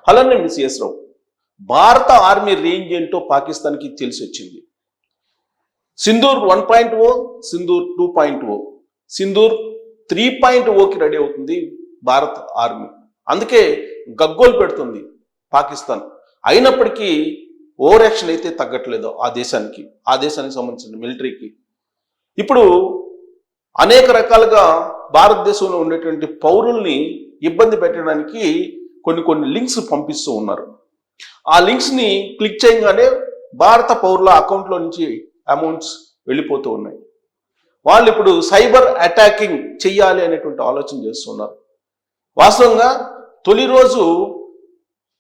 అలానే మిస్ రావు, భారత army range ఏంటో పాకిస్తాన్కి తెలిసి వచ్చింది. సింధూర్ 1.0, సింధూర్ 2.0, సింధూర్ 3.0కి రెడీ అవుతుంది భారత ఆర్మీ. అందుకే గగ్గోలు పెడుతుంది పాకిస్తాన్. అయినప్పటికీ ఓవర్ యాక్షన్ అయితే తగ్గట్లేదు ఆ దేశానికి సంబంధించిన మిలిటరీకి. ఇప్పుడు అనేక రకాలుగా భారతదేశంలో ఉండేటువంటి పౌరుల్ని ఇబ్బంది పెట్టడానికి కొన్ని లింక్స్ పంపిస్తూ ఉన్నారు. ఆ లింక్స్ని క్లిక్ చేయగానే భారత పౌరుల అకౌంట్లో నుంచి అమౌంట్స్ వెళ్ళిపోతూ ఉన్నాయి. వాళ్ళు ఇప్పుడు సైబర్ అటాకింగ్ చెయ్యాలి అనేటువంటి ఆలోచన చేస్తున్నారు. వాస్తవంగా తొలి రోజు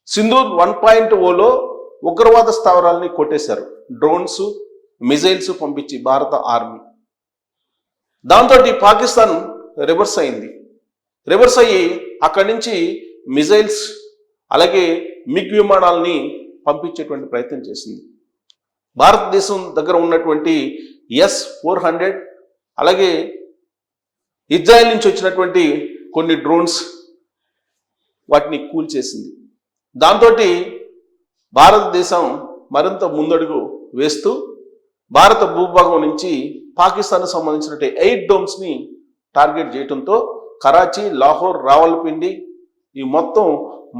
సింధూర్ 1.0లో ఉగ్రవాద స్థావరాలని కొట్టేశారు, డ్రోన్స్, మిజైల్స్ పంపించి భారత ఆర్మీ. దాంతో పాకిస్తాన్ రివర్స్ అయ్యి అక్కడి నుంచి మిజైల్స్ అలాగే మిగ్ విమానాలని పంపించేటువంటి ప్రయత్నం చేసింది. భారతదేశం దగ్గర ఉన్నటువంటి S-400 అలాగే ఇజ్రాయెల్ నుంచి వచ్చినటువంటి కొన్ని డ్రోన్స్ వాటిని కూల్చేసింది. దాంతో భారతదేశం మరింత ముందడుగు వేస్తూ భారత భూభాగం నుంచి పాకిస్తాన్కు సంబంధించినటువంటి 8 డోమ్స్ని టార్గెట్ చేయడంతో కరాచీ, లాహోర్, రావల్పిండి ఈ మొత్తం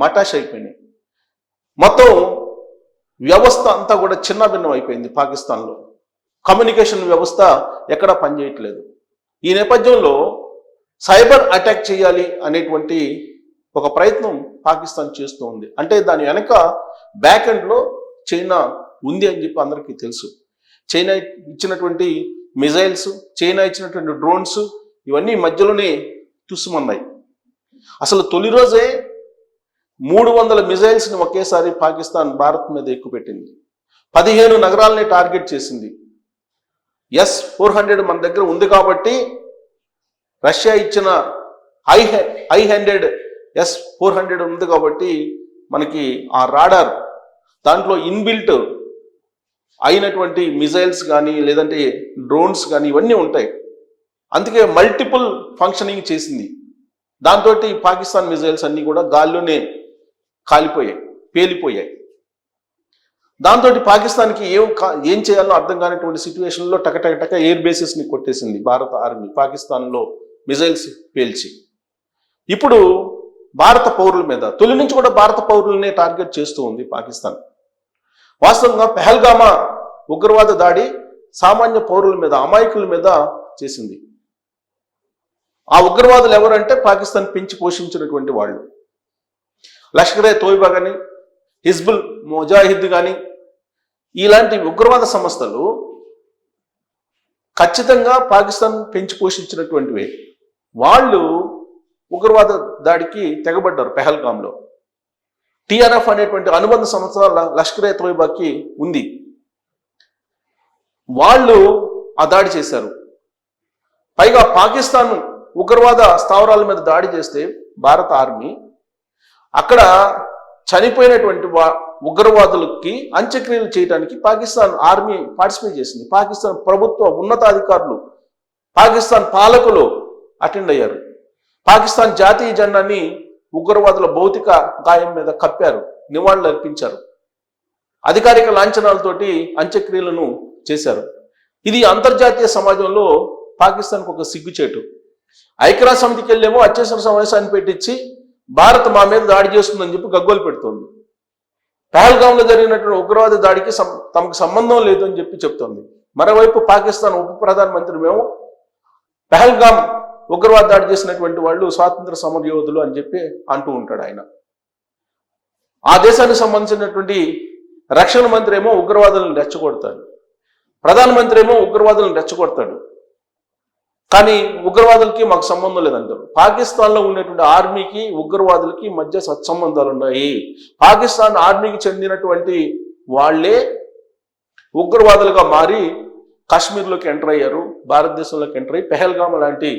మటాష్ అయిపోయినాయి. మొత్తం వ్యవస్థ అంతా కూడా చిన్నభిన్నం అయిపోయింది పాకిస్తాన్లో. కమ్యూనికేషన్ వ్యవస్థ ఎక్కడా పనిచేయట్లేదు. ఈ నేపథ్యంలో సైబర్ అటాక్ చేయాలి అనేటువంటి ఒక ప్రయత్నం పాకిస్తాన్ చేస్తూ ఉంది. అంటే దాని వెనక బ్యాక్ ఎండ్లో చైనా ఉంది అని చెప్పి అందరికీ తెలుసు. చైనా ఇచ్చినటువంటి మిజైల్స్, చైనా ఇచ్చినటువంటి డ్రోన్స్ ఇవన్నీ మధ్యలోనే తుస్సుమన్నాయి. అసలు తొలి రోజే 300 మిజైల్స్ని ఒకేసారి పాకిస్తాన్ భారత్ మీద ఎక్కుపెట్టింది. 15 నగరాలని టార్గెట్ చేసింది. S-400 మన దగ్గర ఉంది కాబట్టి, రష్యా ఇచ్చిన హై హ్యాండెడ్ S-400 ఉంది కాబట్టి మనకి ఆ రాడార్ దాంట్లో ఇన్బిల్ట్ అయినటువంటి మిజైల్స్ కానీ లేదంటే డ్రోన్స్ కానీ ఇవన్నీ ఉంటాయి. అందుకే మల్టిపుల్ ఫంక్షనింగ్ చేసింది. దాంతో పాకిస్తాన్ మిజైల్స్ అన్నీ కూడా గాల్లోనే పేలిపోయాయి. దాంతో పాకిస్తాన్కి ఏం చేయాలో అర్థం కానిటువంటి సిచ్యువేషన్లో టక ఎయిర్ బేసెస్ని కొట్టేసింది భారత ఆర్మీ పాకిస్తాన్లో మిజైల్స్ పేల్చి. ఇప్పుడు భారత పౌరుల మీద తొలి నుంచి కూడా భారత పౌరులనే టార్గెట్ చేస్తూ ఉంది పాకిస్తాన్. వాస్తవంగా పెహల్గామా ఉగ్రవాద దాడి సామాన్య పౌరుల మీద, అమాయకుల మీద చేసింది. ఆ ఉగ్రవాదులు ఎవరంటే పాకిస్తాన్ పెంచి పోషించినటువంటి వాళ్ళు. లష్కరే తోయిబా కానీ, హిజ్బుల్ ముజాహిద్ కానీ ఇలాంటి ఉగ్రవాద సంస్థలు ఖచ్చితంగా పాకిస్తాన్ పెంచి పోషించినటువంటివే. వాళ్ళు ఉగ్రవాద దాడికి తెగబడ్డారు. పెహల్గాంలో TRF అనేటువంటి అనుబంధ సంస్థ లష్కరే తోయిబాకి ఉంది. వాళ్ళు ఆ దాడి చేశారు. పైగా పాకిస్తాన్ ఉగ్రవాద స్థావరాల మీద దాడి చేస్తే భారత ఆర్మీ అక్కడ చనిపోయినటువంటి ఉగ్రవాదులకి అంత్యక్రియలు చేయడానికి పాకిస్తాన్ ఆర్మీ పార్టిసిపేట్ చేసింది. పాకిస్తాన్ ప్రభుత్వ ఉన్నతాధికారులు, పాకిస్తాన్ పాలకులు అటెండ్ అయ్యారు. పాకిస్తాన్ జాతీయ జెండాని ఉగ్రవాదుల భౌతిక గాయం మీద కప్పారు, నివాళులు అర్పించారు. అధికారిక లాంఛనాలతోటి అంత్యక్రియలను చేశారు. ఇది అంతర్జాతీయ సమాజంలో పాకిస్తాన్కు ఒక సిగ్గుచేటు. ఐక్యరాజ్య సమితికి వెళ్ళేమో అత్యవసర సమావేశాన్ని పెట్టించి భారత్ మా మీద దాడి చేస్తుందని చెప్పి గగ్గోలు పెడుతోంది. పెహల్గాంలో జరిగినటువంటి ఉగ్రవాద దాడికి తమకు సంబంధం లేదు అని చెప్పి చెప్తోంది. మరోవైపు పాకిస్తాన్ ఉప ప్రధానమంత్రి మేము పెహల్గాం ఉగ్రవాద దాడి చేసినటువంటి వాళ్ళు స్వాతంత్ర సమర యోధులు అని చెప్పి అంటూ ఉంటాడు ఆయన. ఆ దేశానికి సంబంధించినటువంటి రక్షణ మంత్రి ఏమో ఉగ్రవాదులను రెచ్చగొడతాడు, ప్రధానమంత్రి ఏమో ఉగ్రవాదులను రెచ్చగొడతాడు. కానీ ఉగ్రవాదులకి మాకు సంబంధం లేదంటారు. పాకిస్తాన్లో ఉన్నటువంటి ఆర్మీకి ఉగ్రవాదులకి మధ్య సత్సంబంధాలు ఉన్నాయి. పాకిస్తాన్ ఆర్మీకి చెందినటువంటి వాళ్లే ఉగ్రవాదులుగా మారి కాశ్మీర్లోకి ఎంటర్ అయ్యారు, భారతదేశంలోకి ఎంటర్ అయ్యి పెహల్గాం లాంటి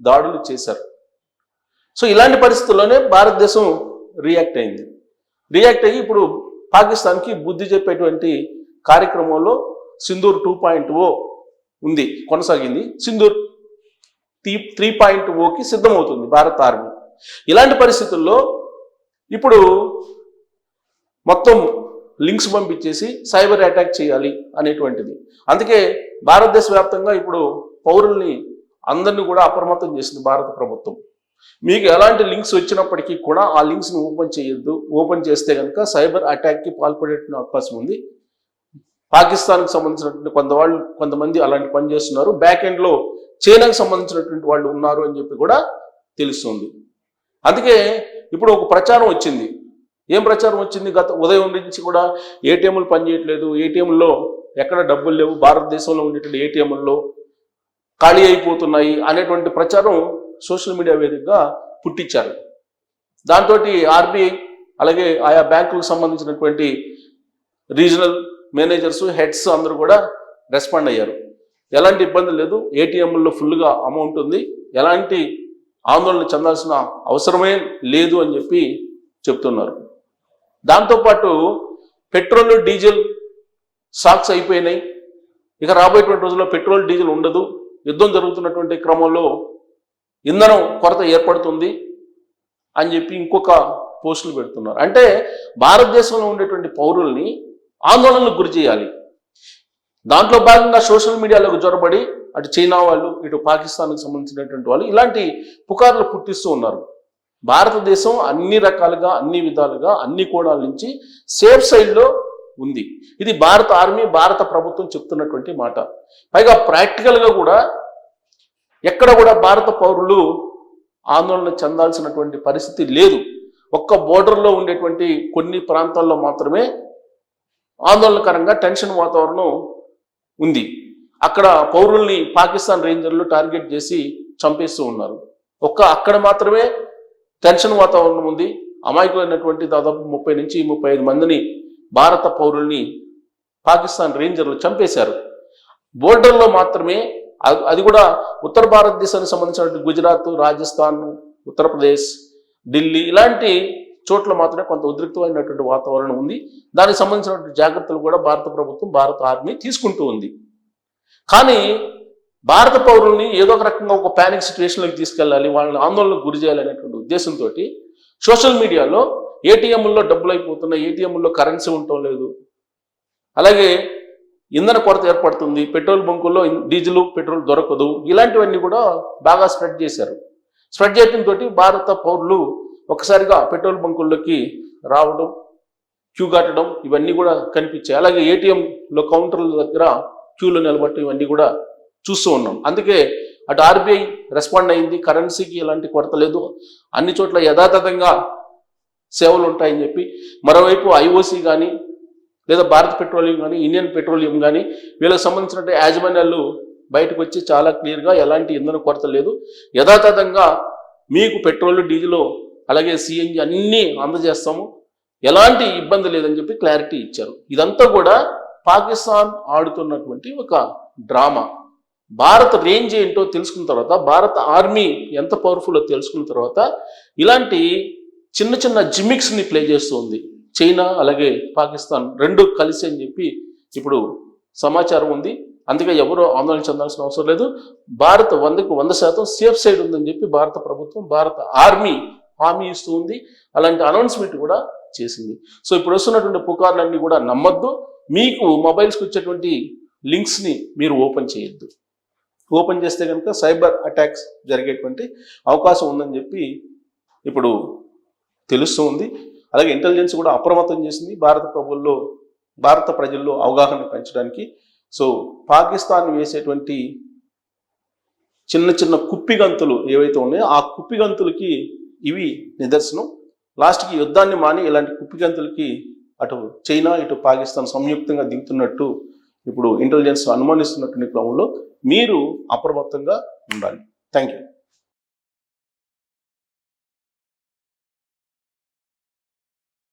దాడులు చేశారు. సో ఇలాంటి పరిస్థితుల్లోనే భారతదేశం రియాక్ట్ అయ్యి ఇప్పుడు పాకిస్తాన్కి బుద్ధి చెప్పేటువంటి కార్యక్రమంలో సింధూర్ 2.0 ఉంది, కొనసాగింది. సింధూర్ 3.0కి సిద్ధమవుతుంది భారత ఆర్మీ. ఇలాంటి పరిస్థితుల్లో ఇప్పుడు మొత్తం లింక్స్ పంపించేసి సైబర్ అటాక్ చేయాలి అనేటువంటిది. అందుకే భారతదేశ వ్యాప్తంగా ఇప్పుడు పౌరుల్ని అందరినీ కూడా అప్రమత్తం చేసింది భారత ప్రభుత్వం. మీకు ఎలాంటి లింక్స్ వచ్చినప్పటికీ కూడా ఆ లింక్స్ని ఓపెన్ చేయొద్దు. ఓపెన్ చేస్తే కనుక సైబర్ అటాక్కి పాల్పడే అవకాశం ఉంది. పాకిస్తాన్కి సంబంధించినటువంటి కొంతమంది అలాంటి పని చేస్తున్నారు. బ్యాక్ ఎండ్లో చైనాకు సంబంధించినటువంటి వాళ్ళు ఉన్నారు అని చెప్పి కూడా తెలుస్తుంది. అందుకే ఇప్పుడు ఒక ప్రచారం వచ్చింది. ఏం ప్రచారం వచ్చింది? గత ఉదయం నుంచి కూడా ఏటీఎంలు పనిచేయట్లేదు, ఏటీఎంలో ఎక్కడ డబ్బులు లేవు, భారతదేశంలో ఉండేటువంటి ఏటీఎంల్లో ఖాళీ అయిపోతున్నాయి అనేటువంటి ప్రచారం సోషల్ మీడియా వేదికగా పుట్టించారు. దాంతో ఆర్బీఐ అలాగే ఆయా బ్యాంకులకు సంబంధించినటువంటి రీజనల్ మేనేజర్స్, హెడ్స్ అందరూ కూడా రెస్పాండ్ అయ్యారు. ఎలాంటి ఇబ్బంది లేదు, ఏటీఎంల్లో ఫుల్గా అమౌంట్ ఉంది, ఎలాంటి ఆందోళన చెందాల్సిన అవసరమే లేదు అని చెప్పి చెప్తున్నారు. దాంతోపాటు పెట్రోల్ డీజిల్ స్టాక్స్ అయిపోయినాయి, ఇక రాబోయేటువంటి రోజుల్లో పెట్రోల్ డీజిల్ ఉండదు, యుద్ధం జరుగుతున్నటువంటి క్రమంలో ఇంధనం కొరత ఏర్పడుతుంది అని చెప్పి ఇంకొక పోస్టులు పెడుతున్నారు. అంటే భారతదేశంలో ఉండేటువంటి పౌరుల్ని ఆందోళనలకు గురి చేయాలి. దాంట్లో భాగంగా సోషల్ మీడియాలోకి జొరబడి అటు చైనా వాళ్ళు, ఇటు పాకిస్తాన్కి సంబంధించినటువంటి వాళ్ళు ఇలాంటి పుకార్లు పుట్టిస్తూ ఉన్నారు. భారతదేశం అన్ని రకాలుగా, అన్ని విధాలుగా, అన్ని కోణాల నుంచి సేఫ్ సైడ్లో ఉంది. ఇది భారత ఆర్మీ, భారత ప్రభుత్వం చెప్తున్నటువంటి మాట. పైగా ప్రాక్టికల్గా కూడా ఎక్కడ కూడా భారత పౌరులు ఆందోళన చెందాల్సినటువంటి పరిస్థితి లేదు. ఒక్క బోర్డర్లో ఉండేటువంటి కొన్ని ప్రాంతాల్లో మాత్రమే ఆందోళనకరంగా టెన్షన్ వాతావరణం ఉంది. అక్కడ పౌరుల్ని పాకిస్తాన్ రేంజర్లు టార్గెట్ చేసి చంపేస్తూ ఉన్నారు. అక్కడ మాత్రమే టెన్షన్ వాతావరణం ఉంది. అమాయకులైనటువంటి దాదాపు 30 నుంచి 35 మందిని భారత పౌరుల్ని పాకిస్తాన్ రేంజర్లు చంపేశారు. బోర్డర్లో మాత్రమే, అది కూడా ఉత్తర భారతదేశానికి సంబంధించినటువంటి గుజరాత్, రాజస్థాన్, ఉత్తరప్రదేశ్, ఢిల్లీ ఇలాంటి చోట్ల మాత్రమే కొంత ఉద్రిక్తమైనటువంటి వాతావరణం ఉంది. దానికి సంబంధించినటువంటి జాగ్రత్తలు కూడా భారత ప్రభుత్వం, భారత ఆర్మీ తీసుకుంటూ ఉంది. కానీ భారత పౌరుల్ని ఏదో ఒక రకంగా ఒక ప్యానిక్ సిచ్యువేషన్లోకి తీసుకెళ్ళాలి, వాళ్ళని ఆందోళనకు గురి చేయాలనేటువంటి ఉద్దేశంతో సోషల్ మీడియాలో ఏటీఎంల్లో డబ్బులు అయిపోతున్నాయి, ఏటీఎంల్లో కరెన్సీ ఉండటం లేదు, అలాగే ఇంధన కొరత ఏర్పడుతుంది, పెట్రోల్ బంకుల్లో డీజిల్, పెట్రోల్ దొరకదు, ఇలాంటివన్నీ కూడా బాగా స్ప్రెడ్ చేశారు. స్ప్రెడ్ చేయడంతో భారత పౌరులు ఒకసారిగా పెట్రోల్ బంకుల్లోకి రావడం, క్యూ కట్టడం ఇవన్నీ కూడా కనిపించాయి. అలాగే ఏటీఎంలో కౌంటర్ల దగ్గర క్యూలో నిలబడటం ఇవన్నీ కూడా చూస్తూ ఉన్నాం. అందుకే అటు ఆర్బీఐ రెస్పాండ్ అయింది, కరెన్సీకి ఎలాంటి కొరత లేదు, అన్ని చోట్ల యథాతథంగా సేవలు ఉంటాయని చెప్పి. మరోవైపు ఐఓసీ కానీ లేదా భారత పెట్రోలియం కానీ, ఇండియన్ పెట్రోలియం కానీ వీళ్ళకి సంబంధించిన యాజమాన్యాలు బయటకు వచ్చి చాలా క్లియర్గా ఎలాంటి ఇంధన కొరత లేదు, యథాతథంగా మీకు పెట్రోల్, డీజిల్ అలాగే సిఎన్జి అన్నీ అందజేస్తాము, ఎలాంటి ఇబ్బంది లేదని చెప్పి క్లారిటీ ఇచ్చారు. ఇదంతా కూడా పాకిస్తాన్ ఆడుతున్నటువంటి ఒక డ్రామా. భారత రేంజ్ ఏంటో తెలుసుకున్న తర్వాత, భారత ఆర్మీ ఎంత పవర్ఫుల్లో తెలుసుకున్న తర్వాత ఇలాంటి చిన్న చిన్న జిమిక్స్ని ప్లే చేస్తుంది చైనా అలాగే పాకిస్తాన్ రెండు కలిసి అని చెప్పి ఇప్పుడు సమాచారం ఉంది. అందుకే ఎవరో ఆందోళన చెందాల్సిన అవసరం లేదు. భారత్ 100కు 100% సేఫ్ సైడ్ ఉందని చెప్పి భారత ప్రభుత్వం, భారత ఆర్మీ హామీ ఇస్తూ ఉంది. అలాంటి అనౌన్స్మెంట్ కూడా చేసింది. సో ఇప్పుడు వస్తున్నటువంటి పుకార్లన్నీ కూడా నమ్మద్దు. మీకు మొబైల్స్కి వచ్చేటువంటి లింక్స్ని మీరు ఓపెన్ చేయొద్దు. ఓపెన్ చేస్తే కనుక సైబర్ అటాక్స్ జరిగేటువంటి అవకాశం ఉందని చెప్పి ఇప్పుడు తెలుస్తూ ఉంది. అలాగే ఇంటెలిజెన్స్ కూడా అప్రమత్తం చేసింది భారత ప్రజల్లో అవగాహన పెంచడానికి. సో పాకిస్తాన్ వేసేటువంటి చిన్న చిన్న కుప్పిగంతులు ఏవైతే ఉన్నాయో ఆ కుప్పిగంతులకి ఇవి నిదర్శనం. లాస్ట్కి యుద్ధాన్ని మాని ఇలాంటి కుప్పిగంతులకి అటు చైనా ఇటు పాకిస్తాన్ సంయుక్తంగా దిగుతున్నట్టు ఇప్పుడు ఇంటెలిజెన్స్ అనుమానిస్తున్నటువంటి క్రమంలో మీరు అప్రమత్తంగా ఉండాలి. Thank you.